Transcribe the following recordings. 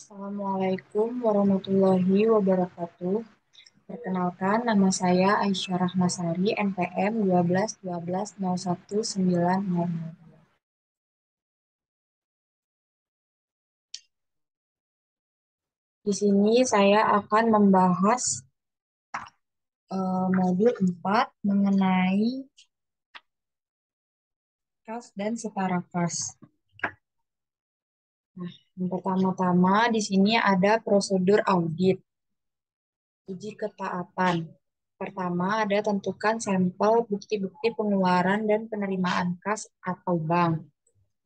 Assalamualaikum warahmatullahi wabarakatuh. Perkenalkan, nama saya Aisyah Rahmasari, NPM 12 12 01 900. Di sini saya akan membahas modul 4 mengenai kas dan setara kas. Nah, yang pertama-tama di sini ada prosedur audit. Uji ketaatan. Pertama, ada tentukan sampel bukti-bukti pengeluaran dan penerimaan kas atau bank.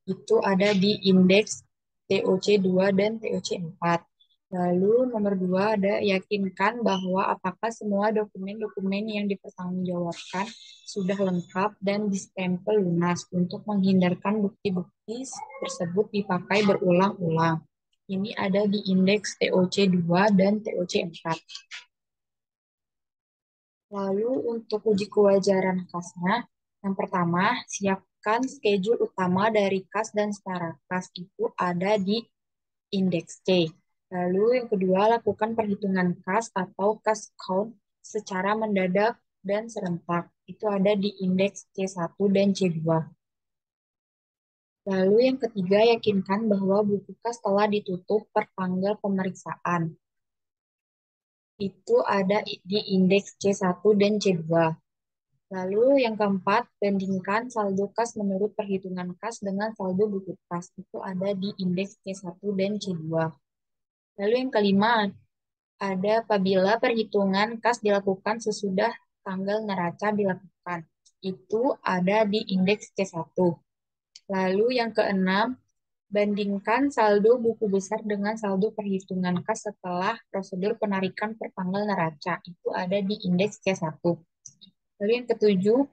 Itu ada di indeks TOC 2 dan TOC 4. Lalu nomor 2 ada yakinkan bahwa apakah semua dokumen-dokumen yang dipertanggungjawabkan sudah lengkap dan distempel lunas untuk menghindarkan bukti-bukti tersebut dipakai berulang-ulang. Ini ada di indeks TOC 2 dan TOC 4. Lalu untuk uji kewajaran kasnya, yang pertama, siapkan schedule utama dari kas dan setara kas itu ada di indeks C. Lalu yang kedua, lakukan perhitungan kas atau kas count secara mendadak dan serentak. Itu ada di indeks C1 dan C2. Lalu yang ketiga, yakinkan bahwa buku kas telah ditutup per tanggal pemeriksaan. Itu ada di indeks C1 dan C2. Lalu yang keempat, bandingkan saldo kas menurut perhitungan kas dengan saldo buku kas. Itu ada di indeks C1 dan C2. Lalu yang kelima, ada apabila perhitungan kas dilakukan sesudah tanggal neraca dilakukan. Itu ada di indeks C1. Lalu yang keenam, bandingkan saldo buku besar dengan saldo perhitungan kas setelah prosedur penarikan per tanggal neraca. Itu ada di indeks C1. Lalu yang ketujuh,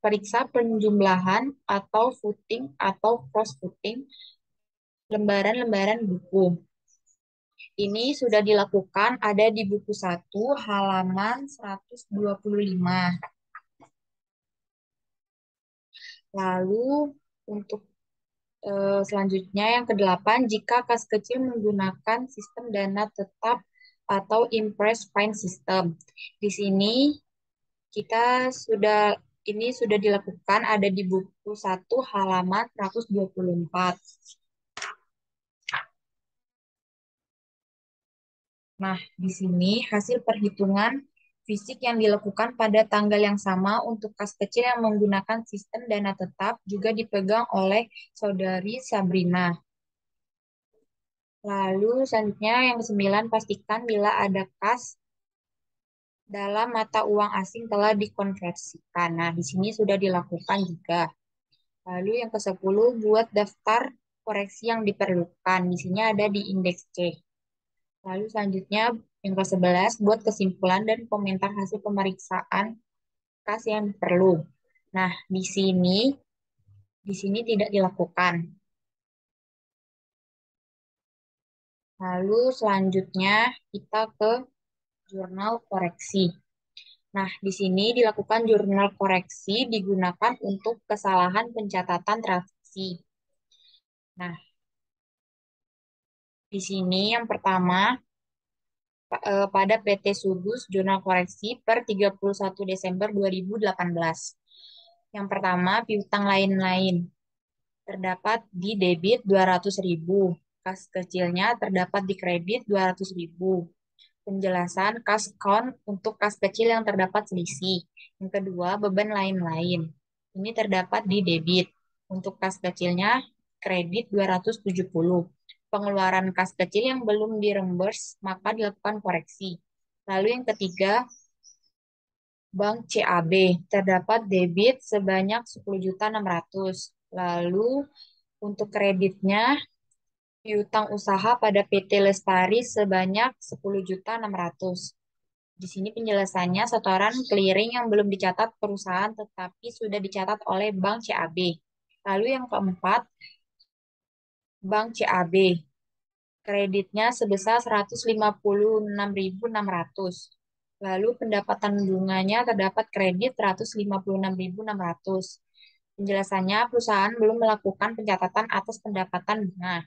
periksa penjumlahan atau footing atau cross footing lembaran-lembaran buku. Ini sudah dilakukan ada di buku 1 halaman 125. Lalu untuk selanjutnya yang kedelapan, jika kas kecil menggunakan sistem dana tetap atau impress fine system. Di sini kita sudah ini sudah dilakukan ada di buku 1 halaman 124. Nah, di sini hasil perhitungan fisik yang dilakukan pada tanggal yang sama untuk kas kecil yang menggunakan sistem dana tetap juga dipegang oleh saudari Sabrina. Lalu selanjutnya yang kesembilan, pastikan bila ada kas dalam mata uang asing telah dikonversikan. Nah, di sini sudah dilakukan juga. Lalu yang ke-10, buat daftar koreksi yang diperlukan. Di sini ada di indeks C. Lalu selanjutnya yang ke-11, buat kesimpulan dan komentar hasil pemeriksaan kas yang perlu. Nah, di sini tidak dilakukan. Lalu selanjutnya kita ke jurnal koreksi. Nah, di sini dilakukan jurnal koreksi digunakan untuk kesalahan pencatatan transaksi. Nah, di sini yang pertama pada PT Subus jurnal koreksi per 31 Desember 2018. Yang pertama, piutang lain-lain terdapat di debit 200.000. Kas kecilnya terdapat di kredit 200.000. Penjelasan kas count untuk kas kecil yang terdapat selisih. Yang kedua, beban lain-lain. Ini terdapat di debit. Untuk kas kecilnya kredit 270. Pengeluaran kas kecil yang belum direimburse maka dilakukan koreksi. Lalu yang ketiga, Bank CAB terdapat debit sebanyak 10.600.000. Lalu untuk kreditnya piutang usaha pada PT Lestari sebanyak 10.600.000. Di sini penjelasannya setoran clearing yang belum dicatat perusahaan tetapi sudah dicatat oleh Bank CAB. Lalu yang keempat, Bank CAB. Kreditnya sebesar 156.600. Lalu pendapatan bunganya terdapat kredit 156.600. Penjelasannya perusahaan belum melakukan pencatatan atas pendapatan bunga.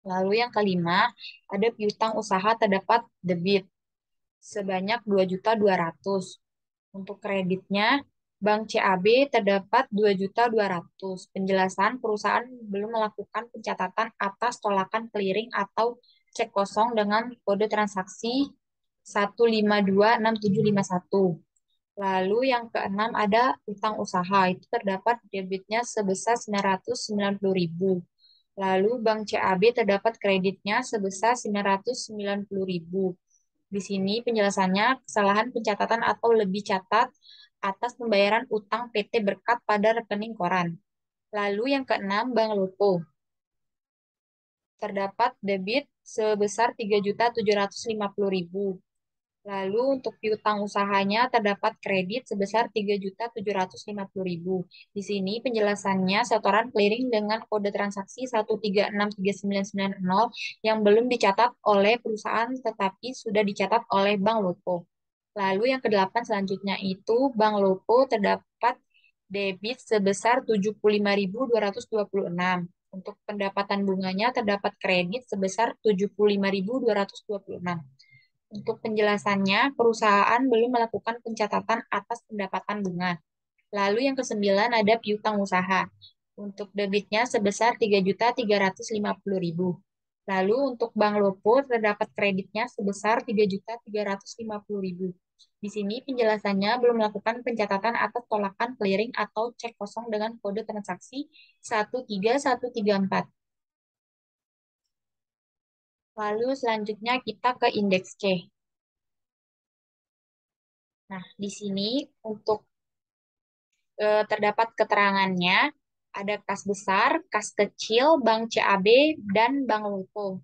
Lalu yang kelima, ada piutang usaha terdapat debit sebanyak 2.200.000. Untuk kreditnya, Bank CAB terdapat 2.200.000. Penjelasan perusahaan belum melakukan pencatatan atas tolakan clearing atau cek kosong dengan kode transaksi 1526751. Lalu yang keenam ada utang usaha, itu terdapat debitnya sebesar 990.000. Lalu Bank CAB terdapat kreditnya sebesar 990.000. Di sini penjelasannya kesalahan pencatatan atau lebih catat atas pembayaran utang PT Berkat pada rekening koran. Lalu yang keenam Bank Lopo terdapat debit sebesar 3.750.000. Lalu untuk piutang usahanya terdapat kredit sebesar 3.750.000. Di sini penjelasannya setoran clearing dengan kode transaksi 1363990 yang belum dicatat oleh perusahaan tetapi sudah dicatat oleh Bank Lopo. Lalu yang kedelapan selanjutnya itu Bank Lopo terdapat debit sebesar 75.226. Untuk pendapatan bunganya terdapat kredit sebesar 75.226. Untuk penjelasannya, perusahaan belum melakukan pencatatan atas pendapatan bunga. Lalu yang kesembilan ada piutang usaha. Untuk debitnya sebesar 3.350.000. Lalu untuk Bank Lopo terdapat kreditnya sebesar 3.350.000. Di sini penjelasannya belum melakukan pencatatan atas tolakan clearing atau cek kosong dengan kode transaksi 13134. Lalu selanjutnya kita ke indeks C. Nah, di sini untuk terdapat keterangannya ada kas besar, kas kecil, Bank CAB, dan Bank Lopo.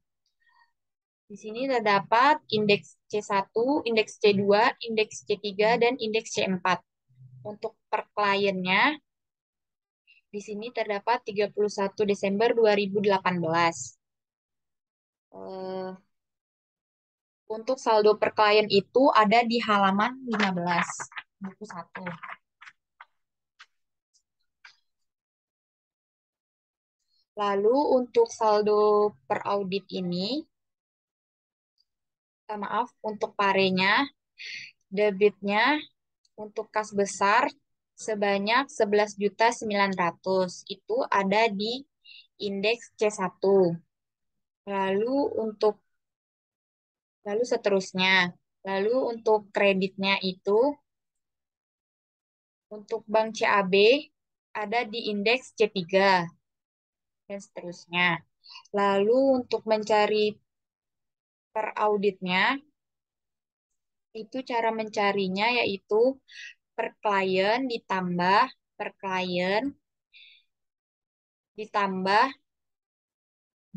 Di sini terdapat indeks C1, indeks C2, indeks C3, dan indeks C4. Untuk per kliennya, di sini terdapat 31 Desember 2018. Eh, untuk saldo per klien itu ada di halaman 15, buku 1. Lalu untuk saldo per audit ini, maaf, untuk parenya, debitnya untuk kas besar sebanyak 11.900.000. Itu ada di indeks C1. Lalu untuk lalu seterusnya. Lalu untuk kreditnya itu untuk Bank CAB ada di indeks C3 dan seterusnya. Lalu untuk mencari per auditnya itu cara mencarinya yaitu per klien ditambah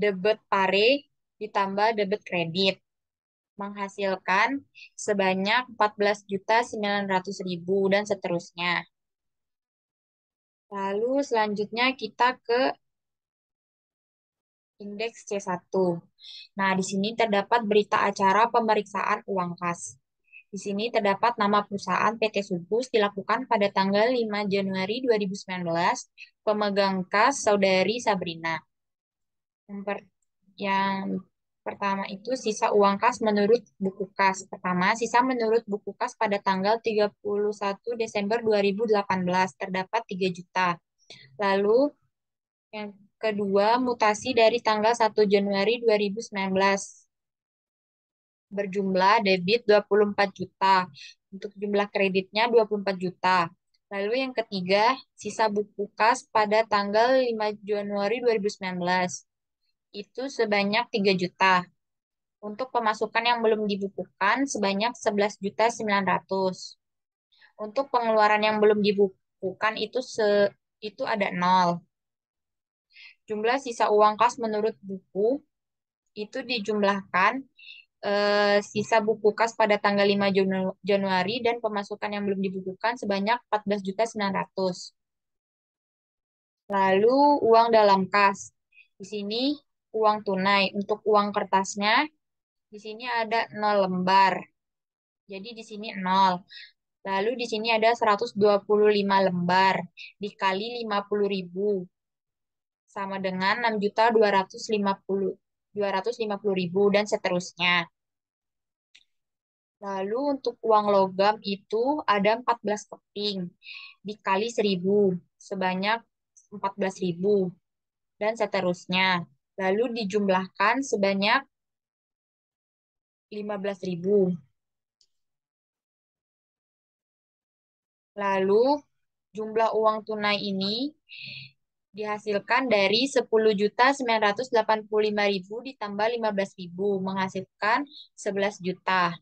debit pare ditambah debit kredit menghasilkan sebanyak 14.900.000 dan seterusnya. Lalu selanjutnya kita ke indeks C1. Nah, di sini terdapat berita acara pemeriksaan uang kas. Di sini terdapat nama perusahaan PT Subus dilakukan pada tanggal 5 Januari 2019, pemegang kas Saudari Sabrina. Yang pertama itu sisa uang kas menurut buku kas. Pertama, sisa menurut buku kas pada tanggal 31 Desember 2018 terdapat 3 juta. Lalu yang kedua, mutasi dari tanggal 1 Januari 2019 berjumlah debit 24 juta. Untuk jumlah kreditnya 24 juta. Lalu yang ketiga, sisa buku kas pada tanggal 5 Januari 2019 itu sebanyak 3 juta. Untuk pemasukan yang belum dibukukan sebanyak 11.900.000. Untuk pengeluaran yang belum dibukukan itu ada 0. Jumlah sisa uang kas menurut buku itu dijumlahkan sisa buku kas pada tanggal 5 Januari dan pemasukan yang belum dibukukan sebanyak 14.900.000. Lalu uang dalam kas. Di sini uang tunai. Untuk uang kertasnya di sini ada 0 lembar. Jadi di sini 0. Lalu di sini ada 125 lembar dikali 50.000 sama dengan 6.250.000. 250.000 dan seterusnya. Lalu untuk uang logam itu ada 14 keping dikali 1.000 sebanyak 14.000 dan seterusnya. Lalu dijumlahkan sebanyak 15.000. Lalu jumlah uang tunai ini dihasilkan dari 10.985.000 ditambah 15.000 menghasilkan 11 juta.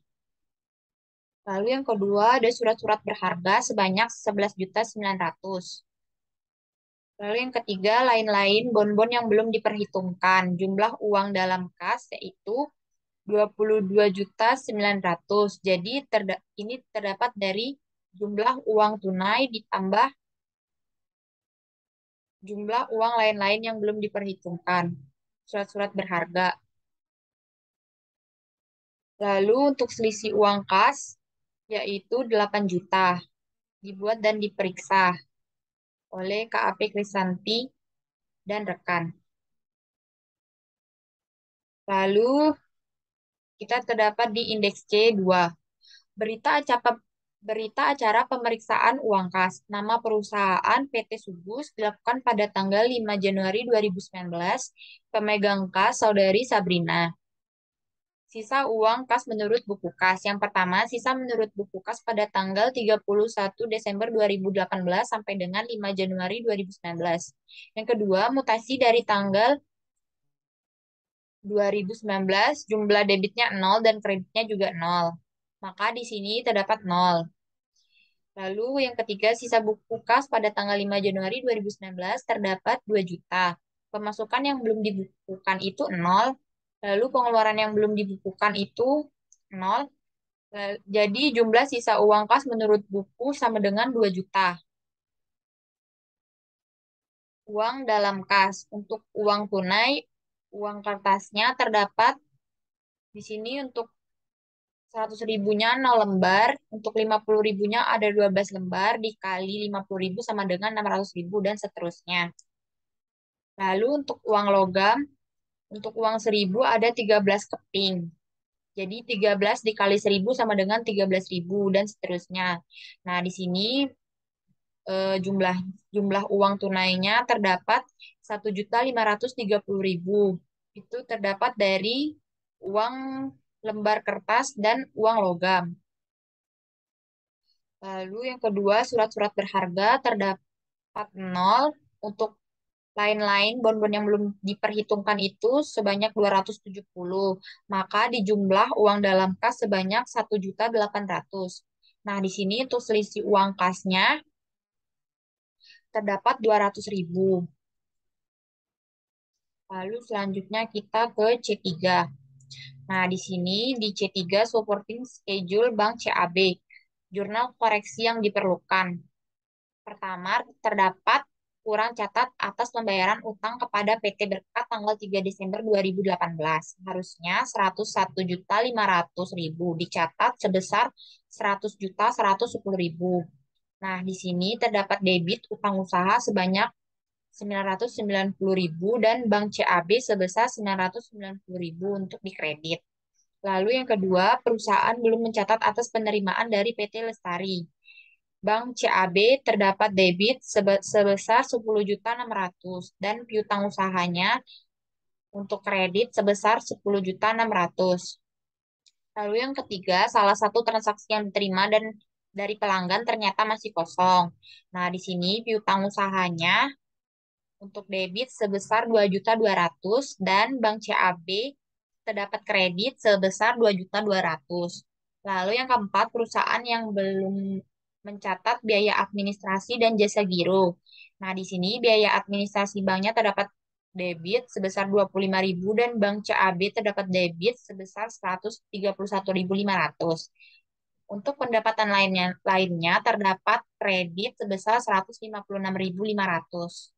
Lalu yang kedua ada surat-surat berharga sebanyak 11.900.000. Lalu yang ketiga lain-lain bonbon yang belum diperhitungkan. Jumlah uang dalam kas yaitu 22.900.000. Jadi ini terdapat dari jumlah uang tunai ditambah jumlah uang lain-lain yang belum diperhitungkan. Surat-surat berharga. Lalu untuk selisih uang kas yaitu 8 juta dibuat dan diperiksa oleh KAP Krisanti dan rekan. Lalu kita terdapat di indeks C2. Berita acara pemeriksaan uang kas. Nama perusahaan PT Subus dilakukan pada tanggal 5 Januari 2019. Pemegang kas Saudari Sabrina. Sisa uang kas menurut buku kas. Yang pertama, sisa menurut buku kas pada tanggal 31 Desember 2018 sampai dengan 5 Januari 2019. Yang kedua, mutasi dari tanggal 2019, jumlah debitnya 0 dan kreditnya juga 0. Maka di sini terdapat 0. Lalu yang ketiga, sisa buku kas pada tanggal 5 Januari 2019 terdapat 2 juta. Pemasukan yang belum dibukukan itu 0. Lalu pengeluaran yang belum dibukukan itu 0. Jadi jumlah sisa uang kas menurut buku sama dengan 2 juta. Uang dalam kas. Untuk uang tunai, uang kertasnya terdapat di sini untuk 100 ribunya 0 lembar, untuk 50 ribunya ada 12 lembar, dikali 50 ribu sama dengan 600 ribu, dan seterusnya. Lalu untuk uang logam, untuk uang 1.000 ada 13 keping. Jadi 13 dikali 1.000 sama dengan 13 ribu, dan seterusnya. Nah, di sini jumlah jumlah uang tunainya terdapat 1.530.000. Itu terdapat dari uang lembar kertas dan uang logam. Lalu yang kedua, surat-surat berharga terdapat 0. Untuk lain-lain, bonbon yang belum diperhitungkan itu sebanyak 270. Maka dijumlah uang dalam kas sebanyak 1.800.000. Nah, di sini untuk selisih uang kasnya terdapat 200.000. Lalu selanjutnya kita ke C3. Nah, di sini di C3 supporting schedule Bank CAB. Jurnal koreksi yang diperlukan. Pertama, terdapat kurang catat atas pembayaran utang kepada PT Berkat tanggal 3 Desember 2018. Harusnya 101.500.000 dicatat sebesar 100.110.000. Nah, di sini terdapat debit utang usaha sebanyak 990.000 dan Bank CAB sebesar 990.000 untuk dikredit. Lalu yang kedua, perusahaan belum mencatat atas penerimaan dari PT Lestari. Bank CAB terdapat debit sebesar 10.600.000 dan piutang usahanya untuk kredit sebesar 10.600.000. Lalu yang ketiga, salah satu transaksi yang diterima dan dari pelanggan ternyata masih kosong. Nah, di sini piutang usahanya untuk debit sebesar 2.200.000 dan Bank CAB terdapat kredit sebesar 2.200.000. Lalu yang keempat, perusahaan yang belum mencatat biaya administrasi dan jasa giro. Nah, di sini biaya administrasi banknya terdapat debit sebesar 25.000 dan Bank CAB terdapat debit sebesar 131.500. Untuk pendapatan lainnya terdapat kredit sebesar 156.500.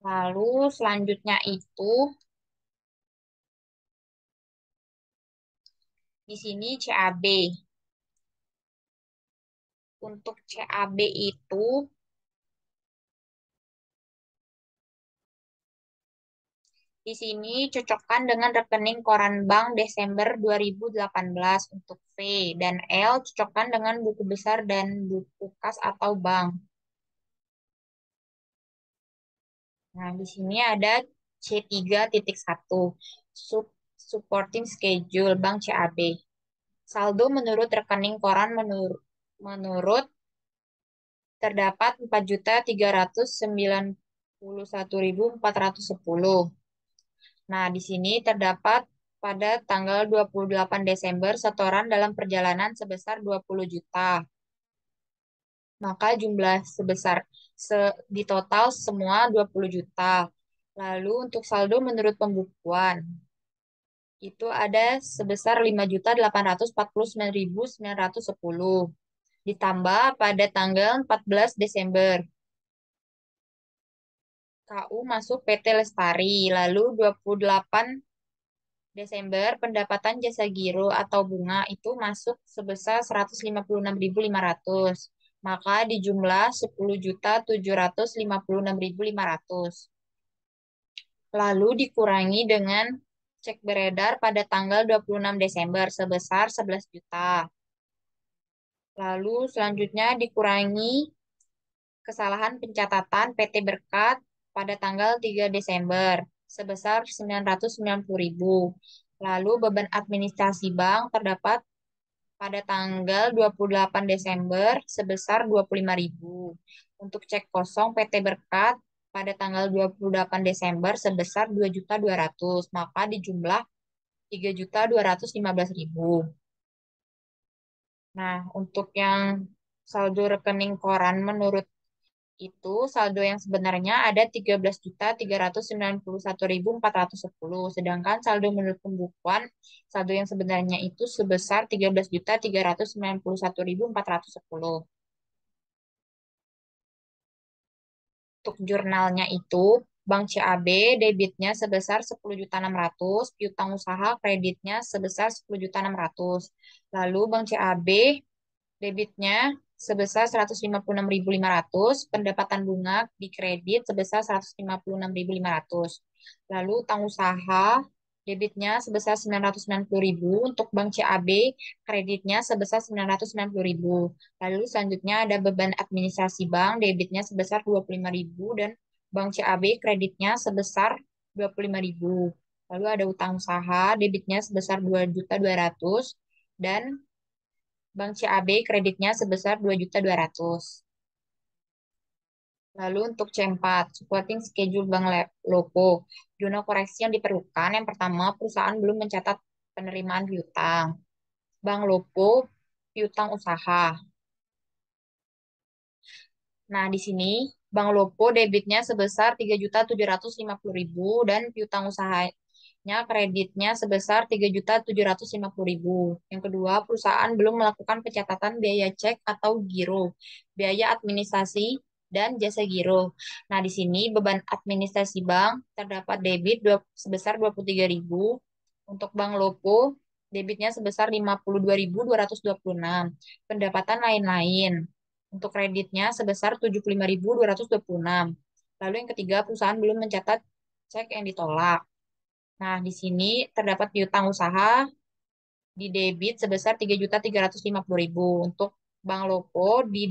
Lalu selanjutnya itu di sini CAB. Untuk CAB itu Di sini cocokkan dengan rekening koran bank Desember 2018 untuk V, dan L cocokkan dengan buku besar dan buku kas atau bank. Nah, di sini ada C3.1 supporting schedule Bank CAB. Saldo menurut rekening koran menurut terdapat 4.391.410. Nah, di sini terdapat pada tanggal 28 Desember setoran dalam perjalanan sebesar 20 juta. Maka jumlah sebesar di total semua 20 juta. Lalu untuk saldo menurut pembukuan itu ada sebesar 5.849.910. Ditambah pada tanggal 14 Desember KU masuk PT Lestari. Lalu 28 Desember pendapatan jasa giro atau bunga itu masuk sebesar 156.500. Maka dijumlah 10.756.500. Lalu dikurangi dengan cek beredar pada tanggal 26 Desember sebesar 11 juta. Lalu selanjutnya dikurangi kesalahan pencatatan PT Berkat pada tanggal 3 Desember sebesar 990.000. Lalu beban administrasi bank terdapat pada tanggal 28 Desember sebesar 25.000. Untuk cek kosong PT Berkat pada tanggal 28 Desember sebesar 2.200.000, maka dijumlah 3.215.000. Nah, untuk yang saldo rekening koran menurut itu saldo yang sebenarnya ada 13.391.410, sedangkan saldo menurut pembukuan saldo yang sebenarnya itu sebesar 13.391.410. Untuk jurnalnya itu Bank CAB debitnya sebesar 10.600.000, piutang usaha kreditnya sebesar 10.600.000. Lalu Bank CAB debitnya sebesar 156.500, pendapatan bunga di kredit sebesar 156.500. Lalu utang usaha debitnya sebesar 990.000, untuk Bank CAB kreditnya sebesar 990.000. Lalu selanjutnya ada beban administrasi bank debitnya sebesar 25.000 dan Bank CAB kreditnya sebesar 25.000. Lalu ada utang usaha debitnya sebesar 2.200.000 dan Bank CAB kreditnya sebesar 2.200.000. Lalu untuk C4, supporting schedule Bank Lopo. Jurnal koreksi yang diperlukan, yang pertama, perusahaan belum mencatat penerimaan piutang. Bank Lopo, piutang usaha. Nah, di sini Bank Lopo debitnya sebesar 3.750.000 dan piutang usahanya kreditnya sebesar 3.750.000. Yang kedua, perusahaan belum melakukan pencatatan biaya cek atau giro, biaya administrasi dan jasa giro. Nah, di sini beban administrasi bank terdapat debit sebesar 23.000. Untuk Bank Lopo debitnya sebesar 52.226. Pendapatan lain-lain untuk kreditnya sebesar 75.226. Lalu yang ketiga, perusahaan belum mencatat cek yang ditolak. Nah, di sini terdapat piutang usaha di debit sebesar 3.350.000. Untuk Bank Lopo di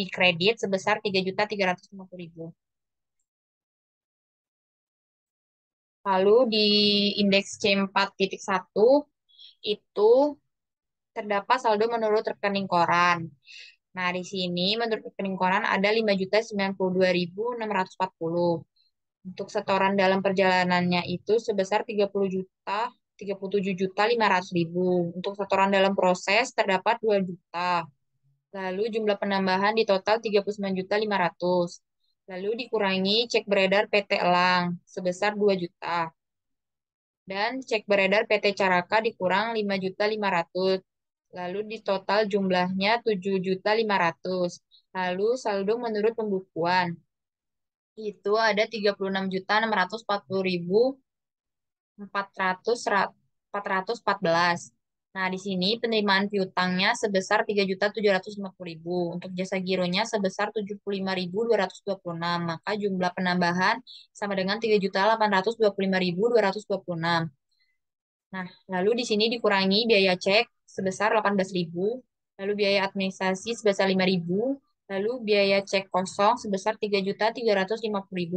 kredit sebesar 3.350.000. Lalu di indeks C4.1 itu terdapat saldo menurut rekening koran. Nah, di sini menurut rekening koran ada 5.092.640. Untuk setoran dalam perjalanannya itu sebesar 37.500.000. Untuk setoran dalam proses terdapat 2 juta. Lalu jumlah penambahan di total 39.500. Lalu dikurangi cek beredar PT Elang sebesar 2 juta. Dan cek beredar PT Caraka dikurang 5.500.000. Lalu di total jumlahnya 7.500.000. Lalu saldo menurut pembukuan itu ada 36.640.414. Nah, di sini penerimaan piutangnya sebesar 3.750.000. Untuk jasa gironya sebesar 75.226. Maka jumlah penambahan sama dengan 3.825.226. Nah, lalu di sini dikurangi biaya cek sebesar 18.000, lalu biaya administrasi sebesar 5.000, lalu biaya cek kosong sebesar 3.350.000,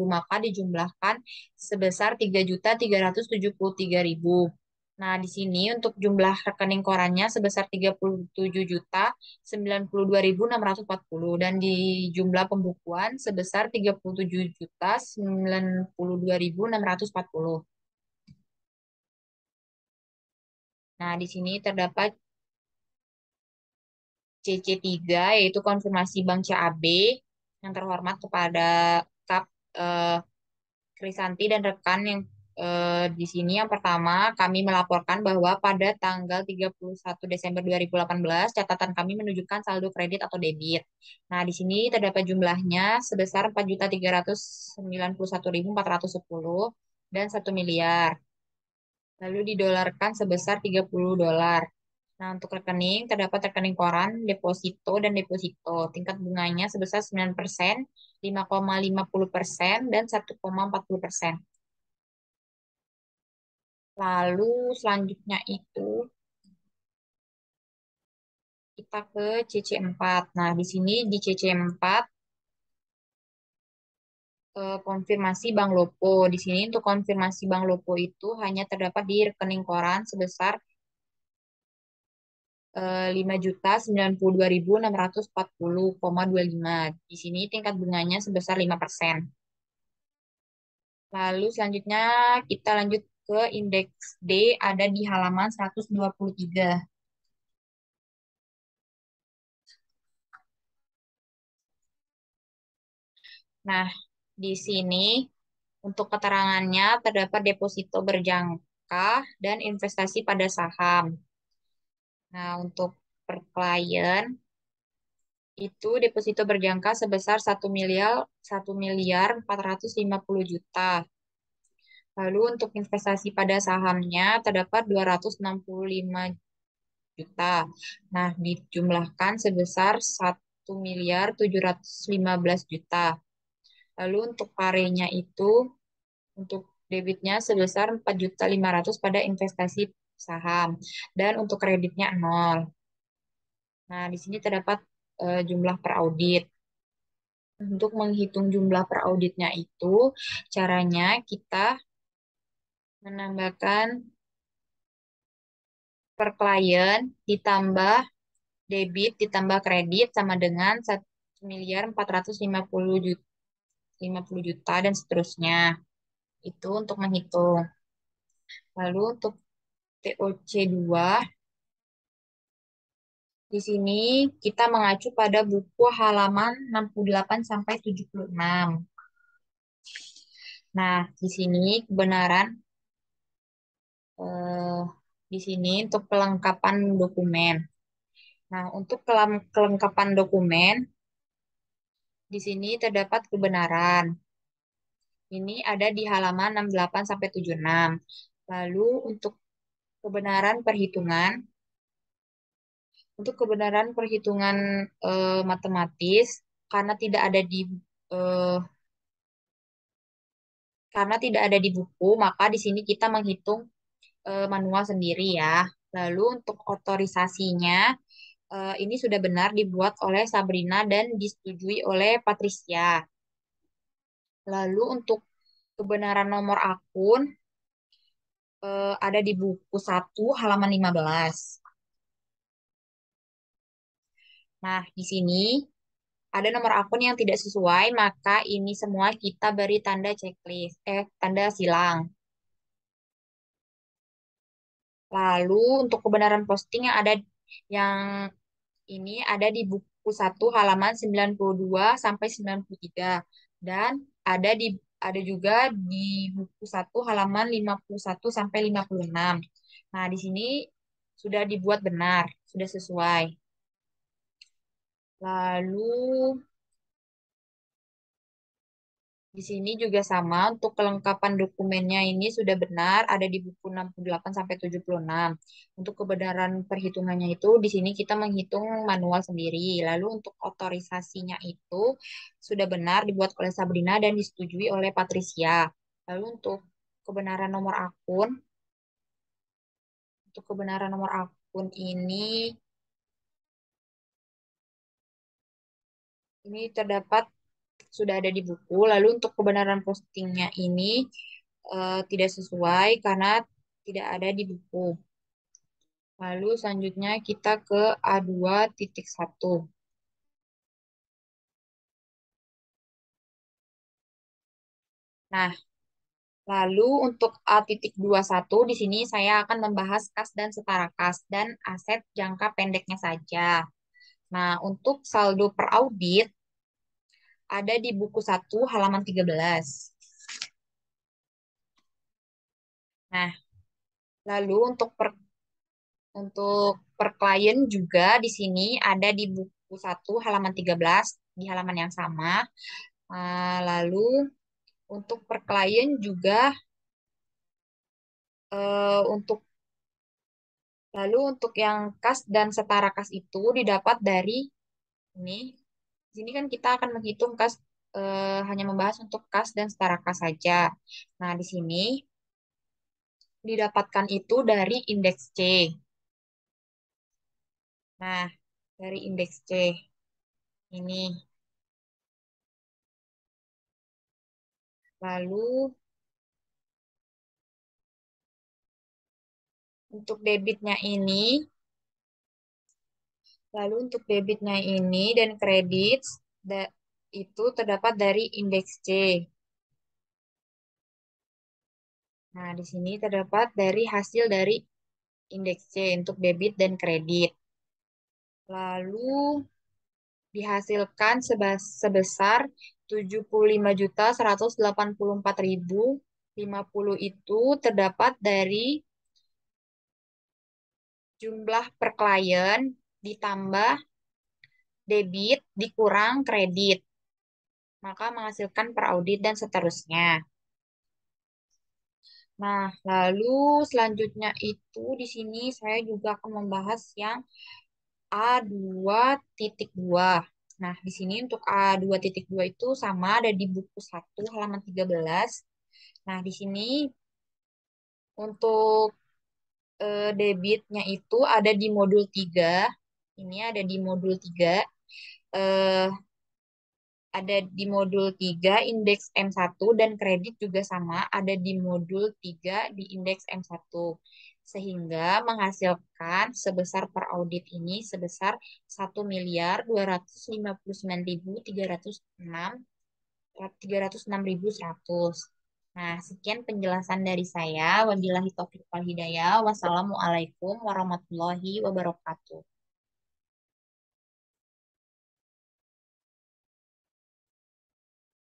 maka dijumlahkan sebesar 3.373.000. Nah, di sini untuk jumlah rekening korannya sebesar 37.092.640 dan di jumlah pembukuan sebesar 37.092.640. Nah, di sini terdapat CC3 yaitu konfirmasi Bank CAB yang terhormat kepada Kap eh, Krisanti dan rekan yang di sini yang pertama kami melaporkan bahwa pada tanggal 31 Desember 2018 catatan kami menunjukkan saldo kredit atau debit. Nah, di sini terdapat jumlahnya sebesar 4.391.410 dan 1 miliar. Lalu didolarkan sebesar 30 dolar. Nah, untuk rekening, terdapat rekening koran, deposito, dan deposito. Tingkat bunganya sebesar 9%, 5,50%, dan 1,40%. Lalu selanjutnya itu kita ke CC4. Nah, di sini di CC4 konfirmasi Bank Lopo. Di sini untuk konfirmasi Bank Lopo itu hanya terdapat di rekening koran sebesar 5.092.640,25. Di sini tingkat bunganya sebesar 5%. Lalu selanjutnya kita lanjut ke indeks D ada di halaman 123. Nah, di sini untuk keterangannya terdapat deposito berjangka dan investasi pada saham. Nah, untuk per klien itu deposito berjangka sebesar 1 miliar 450 juta. Lalu untuk investasi pada sahamnya terdapat 265 juta. Nah, dijumlahkan sebesar 1.715 juta. Lalu untuk parenya itu untuk debitnya sebesar 4.500.000 pada investasi saham dan untuk kreditnya nol. Nah, di sini terdapat jumlah per audit. Untuk menghitung jumlah per auditnya itu caranya kita menambahkan per klien ditambah debit ditambah kredit sama dengan 1.450.000 juta dan seterusnya. Itu untuk menghitung. Lalu untuk TOC2 di sini kita mengacu pada buku halaman 68 sampai 76. Nah, di sini kebenaran eh, di sini untuk kelengkapan dokumen. Nah, untuk kelengkapan dokumen di sini terdapat kebenaran. Ini ada di halaman 68 sampai 76. Lalu untuk kebenaran perhitungan, untuk kebenaran perhitungan matematis karena tidak ada di eh, karena tidak ada di buku, maka di sini kita menghitung manual sendiri ya. Lalu untuk otorisasinya ini sudah benar dibuat oleh Sabrina dan disetujui oleh Patricia. Lalu untuk kebenaran nomor akun ada di buku 1 halaman 15. Nah, di sini ada nomor akun yang tidak sesuai, maka ini semua kita beri tanda checklist, tanda silang. Lalu untuk kebenaran posting yang ini ada di buku 1 halaman 92 sampai 93 dan ada di ada juga di buku 1 halaman 51 sampai 56. Nah, di sini sudah dibuat benar, sudah sesuai. Lalu Di sini juga sama untuk kelengkapan dokumennya ini sudah benar ada di buku 68 sampai 76. Untuk kebenaran perhitungannya itu di sini kita menghitung manual sendiri. Lalu untuk otorisasinya itu sudah benar dibuat oleh Sabrina dan disetujui oleh Patricia. Lalu kebenaran nomor akun, untuk kebenaran nomor akun ini terdapat sudah ada di buku. Lalu untuk kebenaran postingnya ini tidak sesuai karena tidak ada di buku. Lalu selanjutnya kita ke A2.1. Nah, lalu untuk A.21 di sini saya akan membahas kas dan setara kas dan aset jangka pendeknya saja. Nah, untuk saldo per audit ada di buku 1 halaman 13. Nah, lalu untuk per klien juga di sini ada di buku 1 halaman 13 di halaman yang sama. Lalu untuk per klien juga untuk lalu untuk yang kas dan setara kas itu didapat dari ini. Di sini kan kita akan menghitung kas hanya membahas untuk kas dan setara kas saja. Nah, di sini didapatkan itu dari indeks C. Nah, dari indeks C ini. Lalu untuk debitnya ini, lalu untuk debitnya ini dan kredit itu terdapat dari indeks C. Nah, di sini terdapat dari hasil dari indeks C untuk debit dan kredit. Lalu dihasilkan sebesar 75.184.050 itu terdapat dari jumlah per klien ditambah debit dikurang kredit, maka menghasilkan per audit dan seterusnya. Nah, lalu selanjutnya itu di sini saya juga akan membahas yang A2.2. Nah, di sini untuk A2.2 itu sama ada di buku 1 halaman 13. Nah, di sini untuk debitnya itu ada di modul 3. Ini ada di modul 3. Eh, ada di modul 3 indeks M1 dan kredit juga sama ada di modul 3 di indeks M1. Sehingga menghasilkan sebesar per audit ini sebesar 1.259.306.100. Nah, sekian penjelasan dari saya. Wabillahi taufiq wal hidayah. Wassalamualaikum warahmatullahi wabarakatuh.